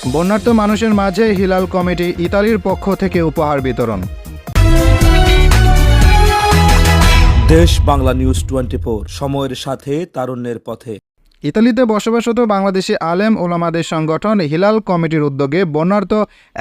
বন্যার্ত মানুষের মাঝে Hilal committee ইতালির পক্ষ থেকে উপহার বিতরণ। দেশ বাংলা নিউজ 24, সময়ের সাথে তারুণ্যের পথে। ইতালিতে বসবাসরত বাংলাদেশি আলেম ওলামাদের সংগঠন হিলাল কমিটির উদ্যোগে বন্যার্ত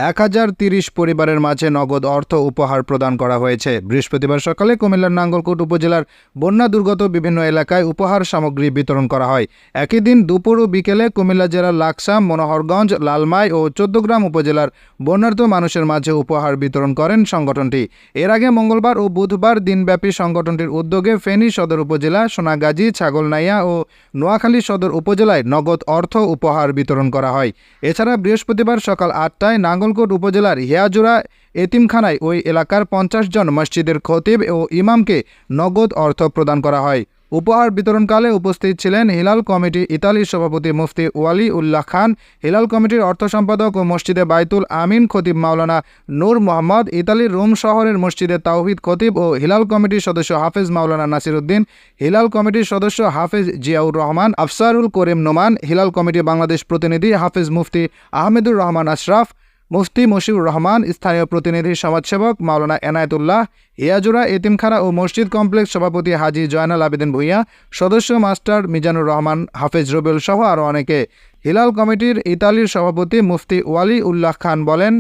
1030 পরিবারের মাঝে নগদ অর্থ উপহার প্রদান করা হয়েছে। বৃহস্পতিবার সকালে কুমিল্লার নাঙ্গলকোট উপজেলার বন্যা দুর্গত বিভিন্ন এলাকায় উপহার সামগ্রী বিতরণ করা হয়। একই দিন দুপুর ও বিকেলে কুমিল্লা জেলার লাকসাম, মনোহরগঞ্জ, লালমাই ও চৌদ্দগ্রাম উপজেলার বন্যার্ত মানুষের মাঝে উপহার বিতরণ করেন সংগঠনটি। এর আগে মঙ্গলবার ও বুধবার দিনব্যাপী সংগঠনটির উদ্যোগে ফেনী সদর উপজেলা, সোনাগাজী, ছাগলনাইয়া ও নোয়াখালী সদর উপজেলায় নগদ অর্থ উপহার বিতরণ করা হয়। এছাড়া বৃহস্পতিবার সকাল 8টায় নাঙ্গলকোট উপজেলার হিয়াজুরা এতিমখানায় ওই এলাকার 50 জন মসজিদের খতিব ও ইমামকে নগদ অর্থ প্রদান করা হয়। উপহার বিতরণকালে উপস্থিত ছিলেন হিলাল কমিটি ইতালির সভাপতি মুফতি ওয়ালি উল্লাহ খান, হিলাল কমিটির অর্থ সম্পাদক ও মসজিদে বাইতুল আমিন খতিব মাওলানা নূর মোহাম্মদ, ইতালির রোম শহরের মসজিদে তাওহিদ খতিব ও হিলাল কমিটির সদস্য হাফেজ মাওলানা নাসির উদ্দিন, হিলাল কমিটির সদস্য হাফেজ জিয়াউর রহমান, আফসারুল করিম নোমান, হিলাল কমিটি বাংলাদেশ প্রতিনিধি হাফেজ মুফতি আহমেদুর রহমান আশরাফ, মুফতি মশিউর রহমান, স্থানীয় প্রতিনিধি সমাজসেবক মাওলানা এনায়েতুল্লাহ, হিয়াজুরা এতিমখানা ও মসজিদ কমপ্লেক্স সভাপতি হাজী জয়নাল আবেদিন ভূঁইয়া, সদস্য মাস্টার মিজানুর রহমান, হাফেজ রবিউল সহ আরও অনেকে। হিলাল কমিটির ইতালির সভাপতি মুফতি ওয়ালি উল্লাহ খান বলেন,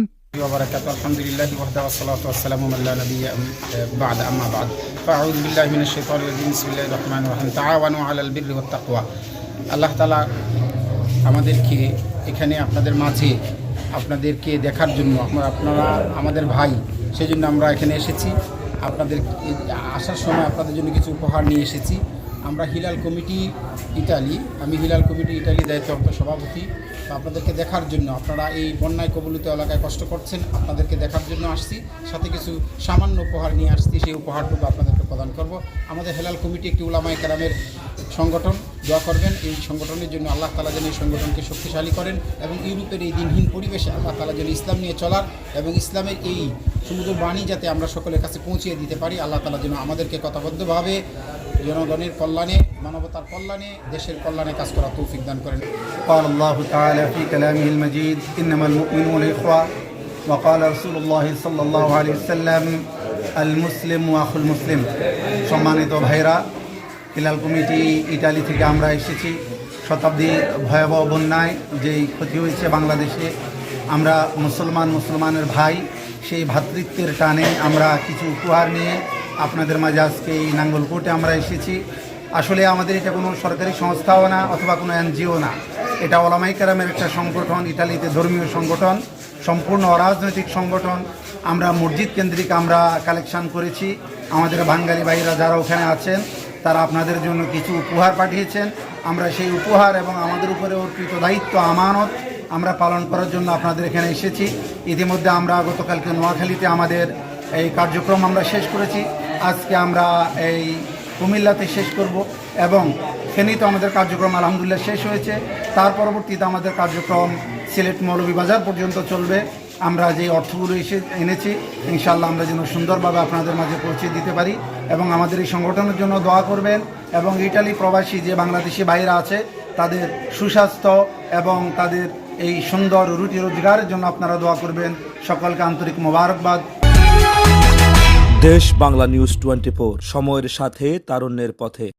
আলহামদুলিল্লাহ ওয়াহদাহু ওয়াসসালাতু ওয়াসসালামু আলা নাবিয়্যিনা বা'দ আম্মা বা'দ ফাআউযু বিল্লাহি মিনাশ শাইতানির রাজিম বিসমিল্লাহির রহমানির রহিম তাআওয়ানু আলাল বিররি ওয়াত তাকওয়া। আল্লাহ তাআলা আমাদেরকে এখানে আপনাদের মাঝে আপনাদেরকে দেখার জন্য, আপনারা আমাদের ভাই, সেই জন্য আমরা এখানে এসেছি। আপনাদের আসার সময় আপনাদের জন্য কিছু উপহার নিয়ে এসেছি। আমরা হিলাল কমিটি ইতালি, আমি হিলাল কমিটি ইতালি দায়িত্বরত সভাপতি। আপনাদেরকে দেখার জন্য, আপনারা এই বন্যায় কবলিত এলাকায় কষ্ট করছেন, আপনাদেরকে দেখার জন্য আসছি। সাথে কিছু সামান্য উপহার নিয়ে আসছি, সেই উপহারটুকু আপনাদেরকে প্রদান করব। আমাদের হিলাল কমিটি একটি উলামায়ে কেরামের সংগঠন। দোয়া করবেন এই সংগঠনের জন্য, আল্লাহ তাআলা যেন এই সংগঠনকে শক্তিশালী করেন এবং ইউরোপের এই দিনহীন পরিবেশে আল্লাহ তাআলা যেন ইসলাম নিয়ে চলার এবং ইসলামের এই সুন্দর বাণী যাতে আমরা সকলের কাছে পৌঁছিয়ে দিতে পারি, আল্লাহ তাআলা যেন আমাদেরকে কথাবদ্ধভাবে জনগণের কল্যাণে, মানবতার কল্যাণে, দেশের কল্যাণে কাজ করার তৌফিক দান করেন। قال الله تعالى في كلامه المجيد إنما المؤمنون إخوة وقال رسول الله صلى الله عليه وسلم المسلم وأخو المسلم। সম্মানিত ভাইরা, হিলাল কমিটি ইতালি থেকে আমরা এসেছি। শতাব্দীর ভয়াবহ বন্যায় যেই ক্ষতি হয়েছে বাংলাদেশে, আমরা মুসলমানের ভাই, সেই ভ্রাতৃত্বের টানে আমরা কিছু উপহার নিয়ে আপনাদের মাঝে আজকে এই নাঙ্গলকোটে আমরা এসেছি। আসলে আমাদের এটা কোনো সরকারি সংস্থাও না অথবা কোনো এনজিও না, এটা ওলামায়ে কেরামের একটা সংগঠন, ইতালিতে ধর্মীয় সংগঠন, সম্পূর্ণ অরাজনৈতিক সংগঠন। আমরা মসজিদ কেন্দ্রিক আমরা কালেকশন করেছি। আমাদের বাঙালি ভাইরা যারা ওখানে আছেন তারা আপনাদের জন্য কিছু উপহার পাঠিয়েছেন। আমরা সেই উপহার এবং আমাদের উপরে অর্পিত দায়িত্ব, আমানত আমরা পালন করার জন্য আপনাদের এখানে এসেছি। ইতিমধ্যে আমরা গতকালকে নোয়াখালীতে আমাদের এই কার্যক্রম আমরা শেষ করেছি। আজকে আমরা এই কুমিল্লাতে শেষ করব এবং ফেনীতে আমাদের কার্যক্রম আলহামদুলিল্লাহ শেষ হয়েছে। তার পরবর্তীতে আমাদের কার্যক্রম সিলেট মৌলভীবাজার পর্যন্ত চলবে। আমরা যে অর্থগুলো এনেছি ইনশাআল্লাহ আমরা যেন সুন্দরভাবে আপনাদের মাঝে পৌঁছে দিতে পারি এবং আমাদের এই সংগঠনের জন্য দোয়া করবেন এবং ইটালি প্রবাসী যে বাংলাদেশি ভাইরা আছে তাদের সুস্বাস্থ্য এবং তাদের এই সুন্দর রুটি রোজগারের জন্য আপনারা দোয়া করবেন। সকলকে আন্তরিক মোবারকবাদ। দেশ বাংলা নিউজ 24, সময়ের সাথে তারুণ্যের পথে।